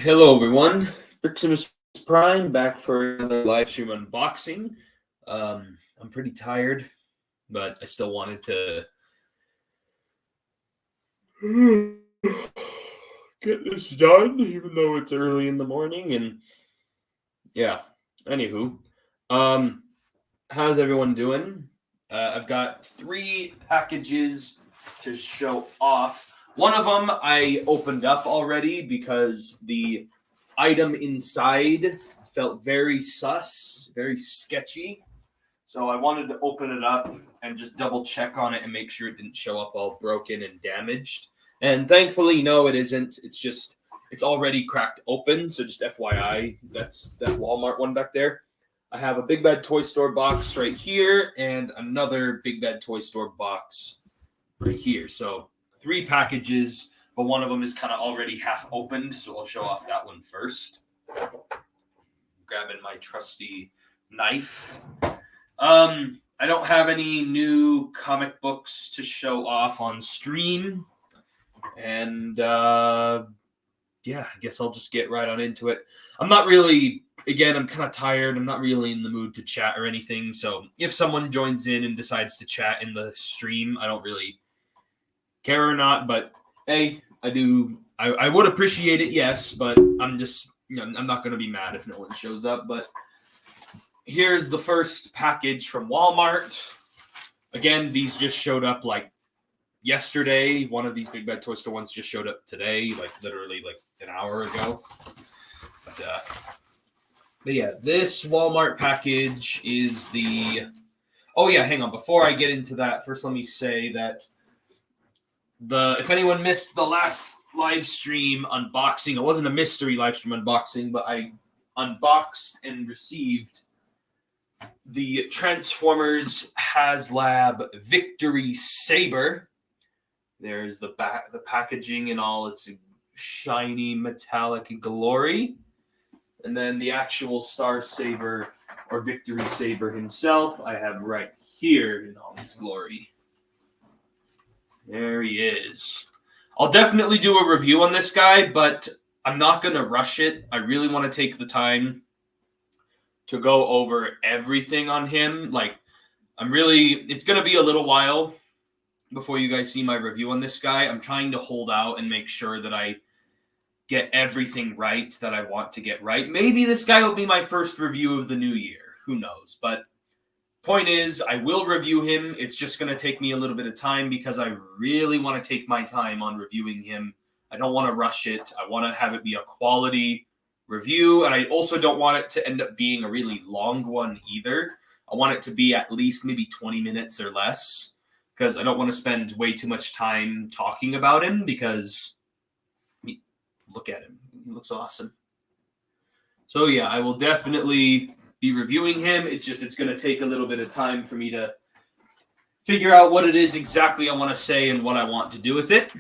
Hello everyone, Briximus Prime back for another live stream unboxing. I'm pretty tired, but I still wanted to get this done, even though it's early in the morning. And yeah, anywho, how's everyone doing? I've got 3 packages to show off. One of them I opened up already because the item inside felt very sus, very sketchy. So I wanted to open it up and just double check on it and make sure it didn't show up all broken and damaged. And thankfully, no, it isn't. It's already cracked open. So just FYI, that's that Walmart one back there. I have a Big Bad Toy Store box right here and another Big Bad Toy Store box right here. So 3 packages, but one of them is kind of already half opened, so I'll show off that one first. Grabbing my trusty knife. I don't have any new comic books to show off on stream, and yeah, I guess I'll just get right on into it. I'm not really, again, I'm kind of tired. I'm not really in the mood to chat or anything, so if someone joins in and decides to chat in the stream, I don't really care or not, but hey, I would appreciate it, yes, but I'm just, I'm not going to be mad if no one shows up. But here's the first package from Walmart. Again, these just showed up like yesterday. One of these Big Bad Toy Store ones just showed up today, like literally like an hour ago. But yeah, this Walmart package is the... Oh yeah, hang on. Before I get into that, first let me say that if anyone missed the last live stream unboxing, it wasn't a mystery live stream unboxing, but I unboxed and received the Transformers HasLab Victory Saber. There's the packaging in all its shiny metallic glory, and then the actual Star Saber or Victory Saber himself I have right here in all his glory. There he is. I'll definitely do a review on this guy, but I'm not going to rush it. I really want to take the time to go over everything on him. Like, it's going to be a little while before you guys see my review on this guy. I'm trying to hold out and make sure that I get everything right that I want to get right. Maybe this guy will be my first review of the new year. Who knows? But point is, I will review him. It's just going to take me a little bit of time because I really want to take my time on reviewing him. I don't want to rush it. I want to have it be a quality review, and I also don't want it to end up being a really long one either. I want it to be at least maybe 20 minutes or less because I don't want to spend way too much time talking about him because, look at him. He looks awesome. So yeah, I will definitely be reviewing him. It's going to take a little bit of time for me to figure out what it is exactly I want to say and what I want to do with it.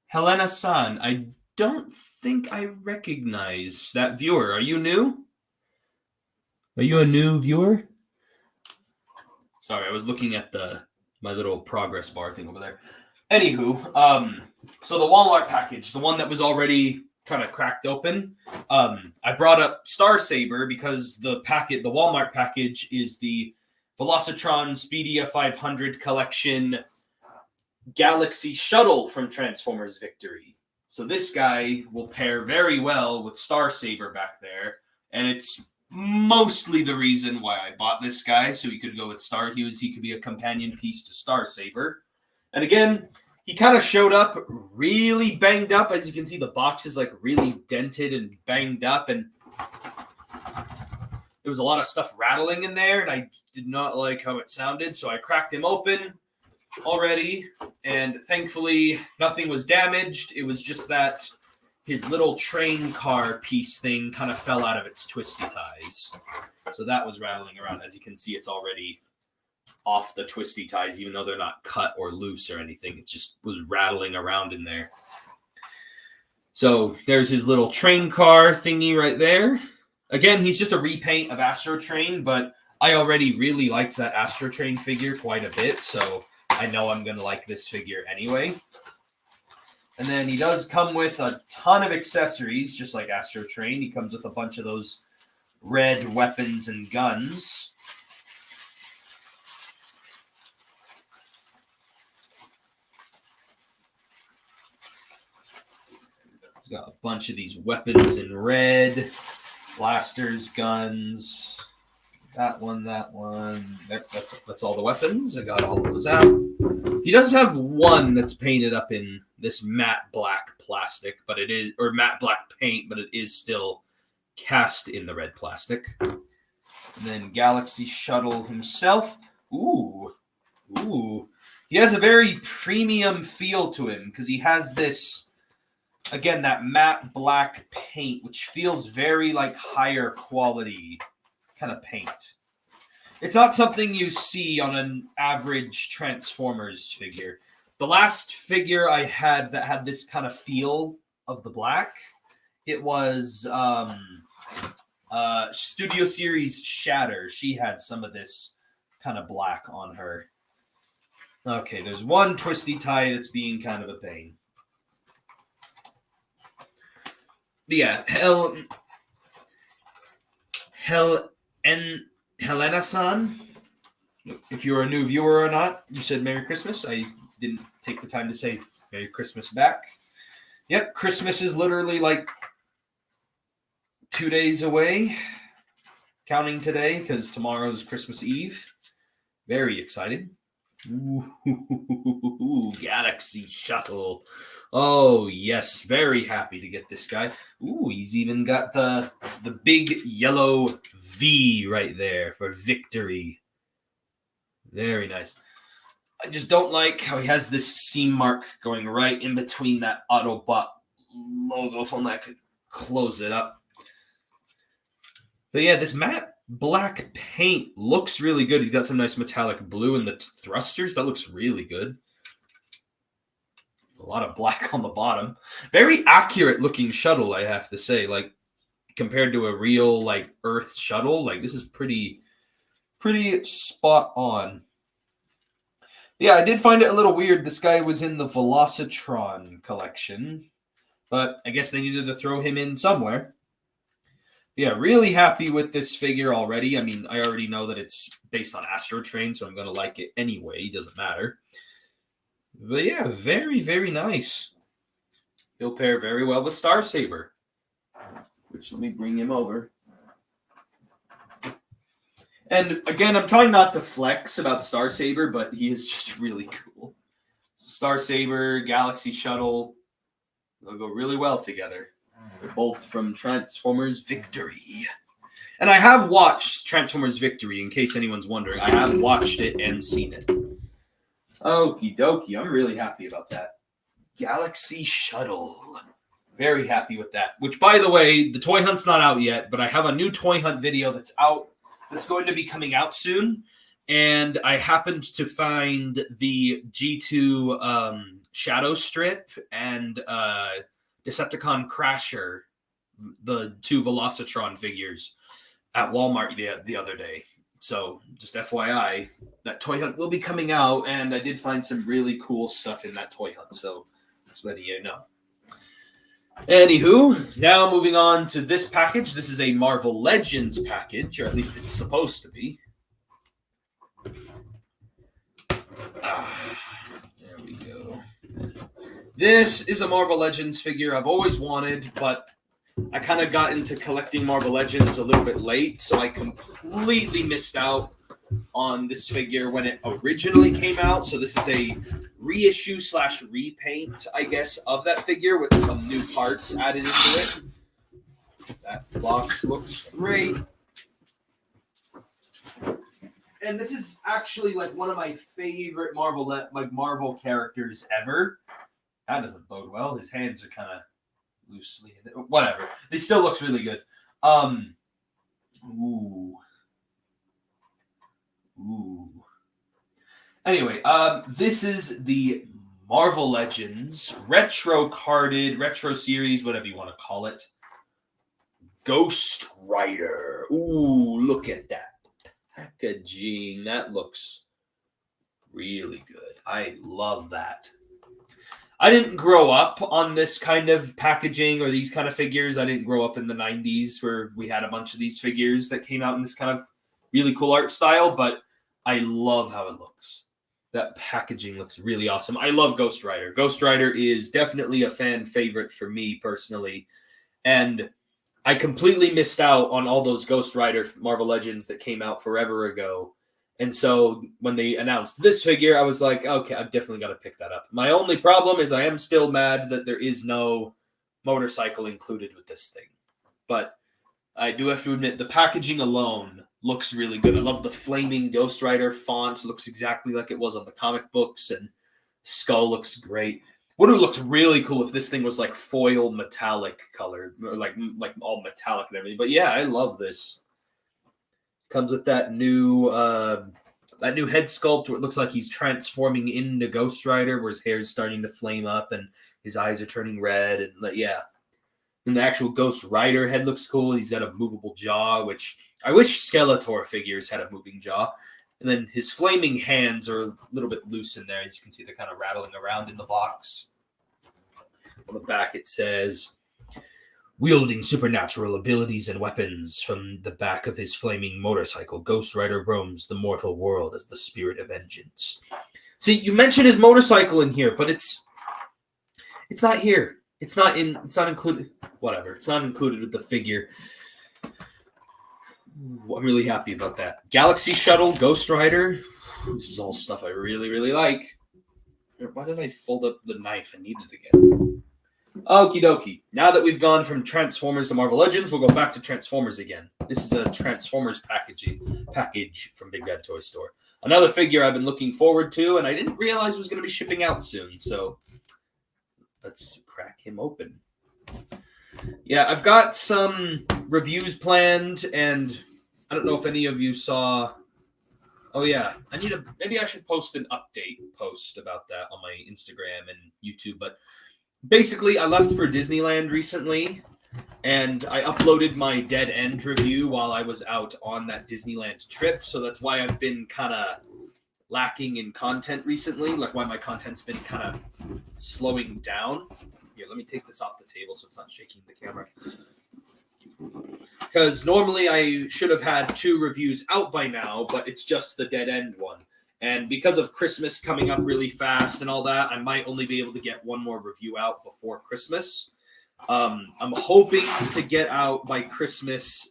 Helena-san, I don't think I recognize that viewer. Are you new? Are you a new viewer? Sorry, I was looking at my little progress bar thing over there. Anywho, so the Walmart package, the one that was already kind of cracked open. I brought up Star Saber because the Walmart package is the Velocitron Speedia 500 collection Galaxy Shuttle from Transformers Victory. So this guy will pair very well with Star Saber back there, and it's mostly the reason why I bought this guy, so he could go with he could be a companion piece to Star Saber. And again, he kind of showed up really banged up. As you can see, the box is like really dented and banged up, and there was a lot of stuff rattling in there, and I did not like how it sounded, so I cracked him open already, and thankfully nothing was damaged. It was just that his little train car piece thing kind of fell out of its twisty ties. So that was rattling around. As you can see, it's already off the twisty ties, even though they're not cut or loose or anything. It just was rattling around in there. So there's his little train car thingy right there. Again, he's just a repaint of Astro Train, but I already really liked that Astro Train figure quite a bit, so I know I'm going to like this figure anyway. And then he does come with a ton of accessories, just like Astro Train. He comes with a bunch of those red weapons and guns. He's got a bunch of these weapons in red, blasters, guns. That one. That's all the weapons. I got all those out. He does have one that's painted up in this matte black plastic, but it is, or matte black paint, but it is still cast in the red plastic. And then Galaxy Shuttle himself. Ooh. He has a very premium feel to him because he has this, again, that matte black paint, which feels very like higher quality kind of paint. It's not something you see on an average Transformers figure. The last figure I had that had this kind of feel of the black, it was Studio Series Shatter. She had some of this kind of black on her. Okay, there's one twisty tie that's being kind of a pain. But yeah, Helena-san, if you're a new viewer or not, you said Merry Christmas. I didn't take the time to say Merry Christmas back. Yep, Christmas is literally like 2 days away, counting today because tomorrow's Christmas Eve. Very excited. Ooh, Galaxy Shuttle. Oh, yes, very happy to get this guy. Ooh, he's even got the big yellow V right there for victory. Very nice. I just don't like how he has this seam mark going right in between that Autobot logo. If only I could close it up. But yeah, this matte black paint looks really good. He's got some nice metallic blue in the thrusters. That looks really good. A lot of black on the bottom. Very accurate looking shuttle, I have to say. Like, compared to a real, like, Earth shuttle, like, this is pretty spot on. Yeah, I did find it a little weird. This guy was in the Velocitron collection, but I guess they needed to throw him in somewhere. Yeah, really happy with this figure already. I mean, I already know that it's based on Astro Train, so I'm going to like it anyway. Doesn't matter. But yeah, very, very nice. He'll pair very well with Star Saber. Which, let me bring him over. And again, I'm trying not to flex about Star Saber, but he is just really cool. Star Saber, Galaxy Shuttle, they'll go really well together. They're both from Transformers Victory. And I have watched Transformers Victory, in case anyone's wondering. I have watched it and seen it. Okie dokie, I'm really happy about that. Galaxy Shuttle. Very happy with that. Which, by the way, the toy hunt's not out yet, but I have a new toy hunt video that's out. That's going to be coming out soon. And I happened to find the G2 Shadow Strip and Decepticon Crasher, the two Velocitron figures, at Walmart the other day. So, just FYI, that toy hunt will be coming out, and I did find some really cool stuff in that toy hunt. So, just letting you know. Anywho, now moving on to this package. This is a Marvel Legends package, or at least it's supposed to be. There we go. This is a Marvel Legends figure I've always wanted, but I kind of got into collecting Marvel Legends a little bit late, so I completely missed out on this figure when it originally came out. So this is a reissue / repaint, I guess, of that figure with some new parts added into it. That box looks great. And this is actually like one of my favorite Marvel characters ever. That doesn't bode well. His hands are kind of loosely in it. Whatever. He still looks really good. Ooh. Anyway, this is the Marvel Legends retro series, whatever you want to call it. Ghost Rider. Ooh, look at that packaging. That looks really good. I love that. I didn't grow up on this kind of packaging or these kind of figures. I didn't grow up in the 90s where we had a bunch of these figures that came out in this kind of really cool art style, but I love how it looks. That packaging looks really awesome. I love Ghost Rider. Ghost Rider is definitely a fan favorite for me personally. And I completely missed out on all those Ghost Rider Marvel Legends that came out forever ago. And so when they announced this figure, I was like, okay, I've definitely got to pick that up. My only problem is I am still mad that there is no motorcycle included with this thing. But I do have to admit, the packaging alone looks really good. I love the flaming Ghost Rider font. It looks exactly like it was on the comic books, and skull looks great. Would have looked really cool if this thing was like foil metallic color, or like all metallic and everything. But yeah, I love this. Comes with that new head sculpt where it looks like he's transforming into Ghost Rider, where his hair is starting to flame up and his eyes are turning red, and yeah. And the actual Ghost Rider head looks cool. He's got a movable jaw, which I wish Skeletor figures had a moving jaw. And then his flaming hands are a little bit loose in there. As you can see, they're kind of rattling around in the box. On the back, it says, wielding supernatural abilities and weapons from the back of his flaming motorcycle, Ghost Rider roams the mortal world as the spirit of vengeance. See, you mentioned his motorcycle in here, but it's not here. It's not included. Whatever. It's not included with the figure. I'm really happy about that. Galaxy Shuttle, Ghost Rider. This is all stuff I really, really like. Why did I fold up the knife? I need it again. Okie dokie. Now that we've gone from Transformers to Marvel Legends, we'll go back to Transformers again. This is a Transformers package from Big Bad Toy Store. Another figure I've been looking forward to, and I didn't realize was going to be shipping out soon. So let's crack him open. Yeah, I've got some reviews planned, and I don't know if any of you saw. Oh yeah, maybe I should post an update post about that on my Instagram and YouTube. But basically, I left for Disneyland recently, and I uploaded my Dead End review while I was out on that Disneyland trip. So that's why I've been kind of lacking in content recently, like why my content's been kind of slowing down. Here, let me take this off the table so it's not shaking the camera. Because normally I should have had 2 reviews out by now, but it's just the Dead End one. And because of Christmas coming up really fast and all that, I might only be able to get one more review out before Christmas. I'm hoping to get out by Christmas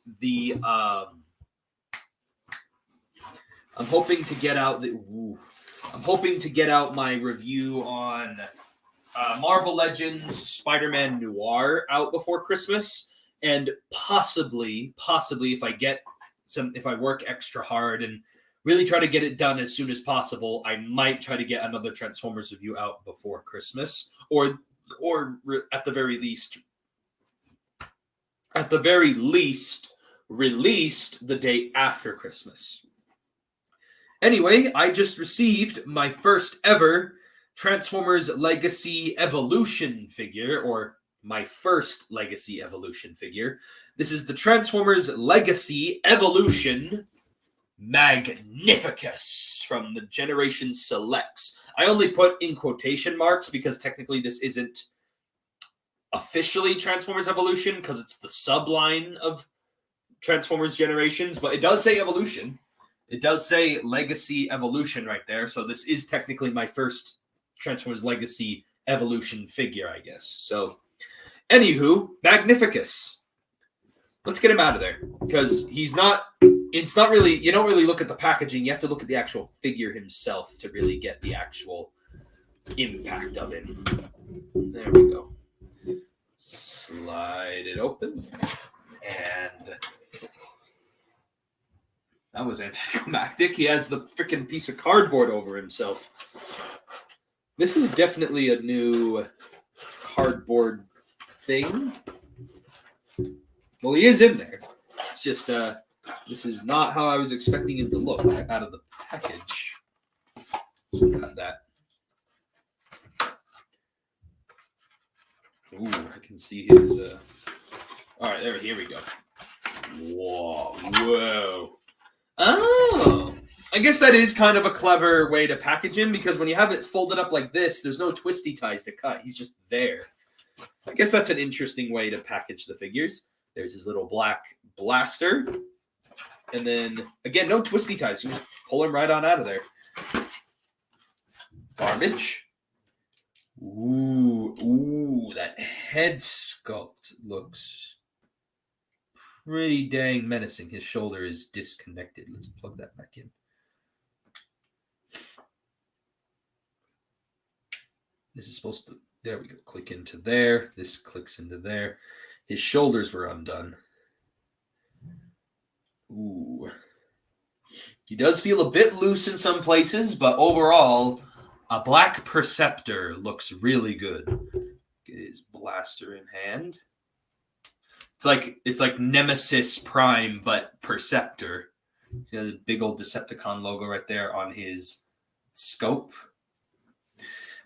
I'm hoping to get out my review on Marvel Legends Spider-Man Noir out before Christmas, and possibly if I work extra hard and really try to get it done as soon as possible, I might try to get another Transformers review out before Christmas, or at the very least released the day after Christmas. Anyway, I just received my first ever Transformers Legacy Evolution figure, or my first Legacy Evolution figure. This is the Transformers Legacy Evolution Magnificus from the Generation Selects. I only put in quotation marks because technically this isn't officially Transformers Evolution because it's the subline of Transformers Generations, but it does say Evolution. It does say Legacy Evolution right there, so this is technically my first Transformers Legacy Evolution figure, I guess. So, anywho, Magnificus. Let's get him out of there, because it's not really, you don't really look at the packaging, you have to look at the actual figure himself to really get the actual impact of him. There we go. Slide it open, and that was anticlimactic. He has the freaking piece of cardboard over himself. This is definitely a new cardboard thing. Well, he is in there. It's just, this is not how I was expecting him to look out of the package. Cut that. Ooh, I can see his, all right, here we go. Whoa. Oh, I guess that is kind of a clever way to package him, because when you have it folded up like this, there's no twisty ties to cut. He's just there. I guess that's an interesting way to package the figures. There's his little black blaster. And then, again, no twisty ties. You just pull him right on out of there. Garbage. Ooh, that head sculpt looks pretty dang menacing. His shoulder is disconnected. Let's plug that back in. This is supposed to, there we go, click into there. This clicks into there. His shoulders were undone. Ooh. He does feel a bit loose in some places, but overall, a black Perceptor looks really good. Get his blaster in hand. It's like Nemesis Prime, but Perceptor. He has a big old Decepticon logo right there on his scope.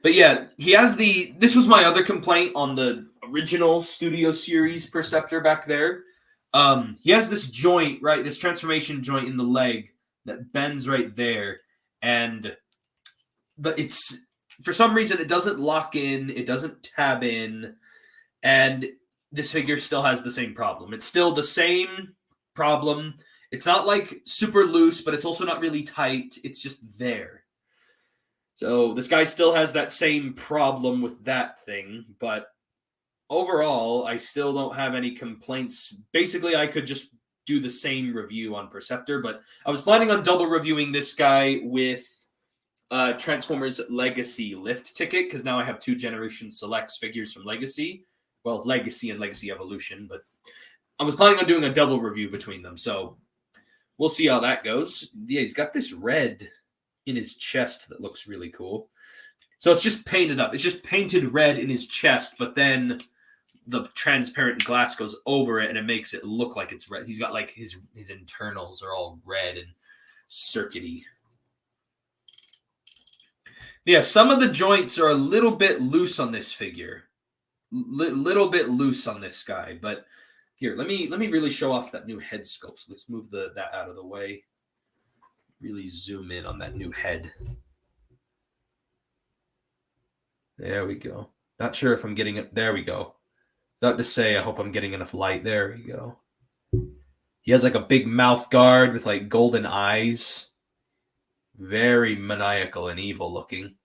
But yeah, he has this was my other complaint on the original Studio Series Perceptor back there. He has this joint, right, this transformation joint in the leg that bends right there. But it's, for some reason, it doesn't lock in, it doesn't tab in, and this figure still has the same problem. It's still the same problem. It's not like super loose, but it's also not really tight. It's just there. So this guy still has that same problem with that thing, but overall, I still don't have any complaints. Basically, I could just do the same review on Perceptor, but I was planning on double reviewing this guy with Transformers Legacy Lift Ticket, because now I have 2 Generation Selects figures from Legacy. Well, Legacy and Legacy Evolution, but I was planning on doing a double review between them, so we'll see how that goes. Yeah, he's got this red in his chest that looks really cool. So it's just painted up. It's just painted red in his chest, but then the transparent glass goes over it and it makes it look like it's red. He's got like his internals are all red and circuity. Yeah, some of the joints are a little bit loose on this figure. Little bit loose on this guy, but here, let me really show off that new head sculpt. Let's move that out of the way. Really zoom in on that new head. There we go. Not sure if I'm getting it. There we go. Not to say, I hope I'm getting enough light. There we go. He has like a big mouth guard with like golden eyes. Very maniacal and evil looking.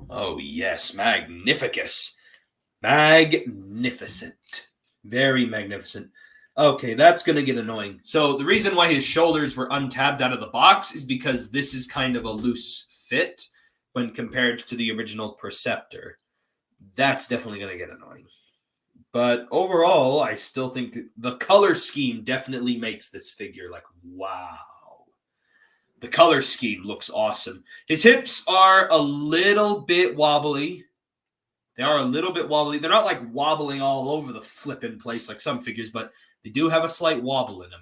Oh yes, Magnificus. Magnificent. Very magnificent. Okay, that's going to get annoying. So the reason why his shoulders were untabbed out of the box is because this is kind of a loose fit when compared to the original Perceptor. That's definitely going to get annoying. But overall, I still think the color scheme definitely makes this figure like, wow. The color scheme looks awesome. His hips are a little bit wobbly. They are a little bit wobbly. They're not like wobbling all over the flipping place like some figures, but they do have a slight wobble in them.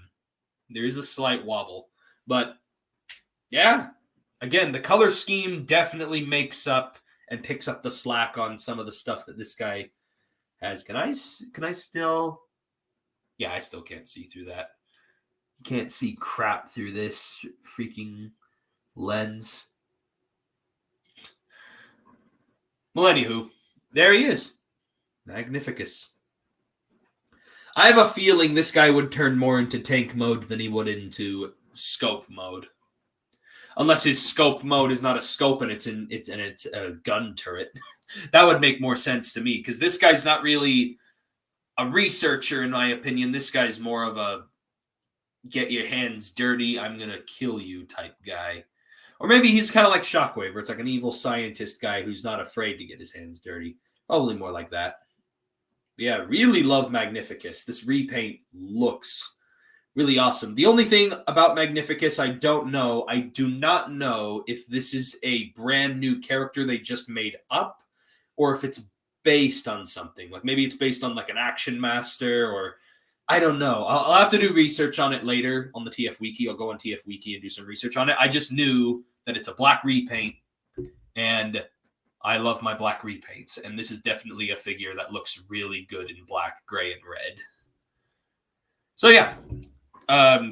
There is a slight wobble. But yeah, again, the color scheme definitely makes up and picks up the slack on some of the stuff that this guy has. Can I still? Yeah, I still can't see through that. You can't see crap through this freaking lens. Well, anywho, there he is. Magnificus. I have a feeling this guy would turn more into tank mode than he would into scope mode. Unless his scope mode is not a scope and it's a gun turret. That would make more sense to me, because this guy's not really a researcher, in my opinion. This guy's more of a get your hands dirty, I'm going to kill you type guy. Or maybe he's kind of like Shockwave, where it's like an evil scientist guy who's not afraid to get his hands dirty. Probably more like that. But yeah, really love Magnificus. This repaint looks really awesome. The only thing about Magnificus I do not know if this is a brand new character they just made up, or if it's based on something. Like maybe it's based on like an Action Master, or I don't know. I'll have to do research on it later on the TF Wiki. I'll go on TF Wiki and do some research on it. I just knew that it's a black repaint, and I love my black repaints, and this is definitely a figure that looks really good in black, gray, and red. So yeah,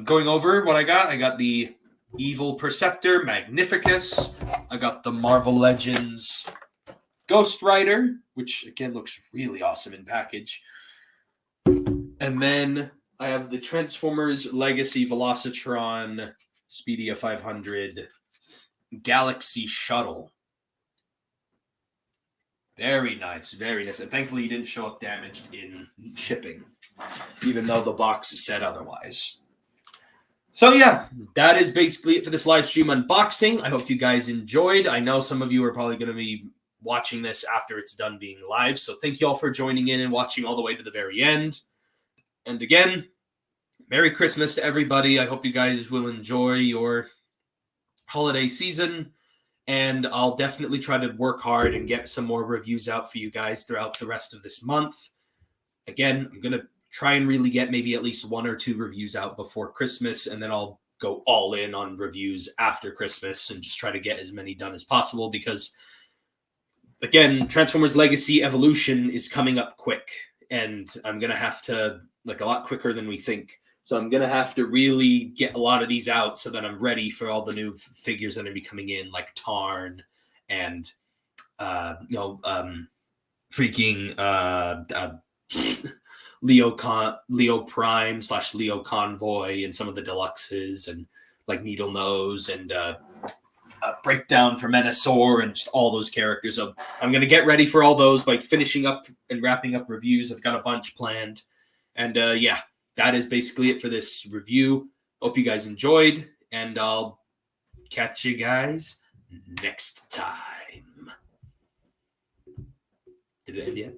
going over what I got the Evil Perceptor, Magnificus. I got the Marvel Legends Ghost Rider, which again looks really awesome in package. And then I have the Transformers Legacy Velocitron Speedia 500 Galaxy Shuttle. Very nice, very nice. And thankfully, he didn't show up damaged in shipping, even though the box said otherwise. So yeah, that is basically it for this live stream unboxing. I hope you guys enjoyed. I know some of you are probably going to be watching this after it's done being live, so thank you all for joining in and watching all the way to the very end. And again, Merry Christmas to everybody. I hope you guys will enjoy your holiday season, and I'll definitely try to work hard and get some more reviews out for you guys throughout the rest of this month. Again, I'm going to try and really get maybe at least 1 or 2 reviews out before Christmas, and then I'll go all in on reviews after Christmas and just try to get as many done as possible because, again, Transformers Legacy Evolution is coming up quick, and I'm going to have to, like, a lot quicker than we think. So I'm going to have to really get a lot of these out so that I'm ready for all the new figures that are going to be coming in, like Tarn and, Leo Prime / Leo Convoy and some of the deluxes and like Needle Nose and Breakdown for Menasor and just all those characters. So I'm going to get ready for all those by finishing up and wrapping up reviews. I've got a bunch planned. And yeah, that is basically it for this review. Hope you guys enjoyed, and I'll catch you guys next time. Did it end yet?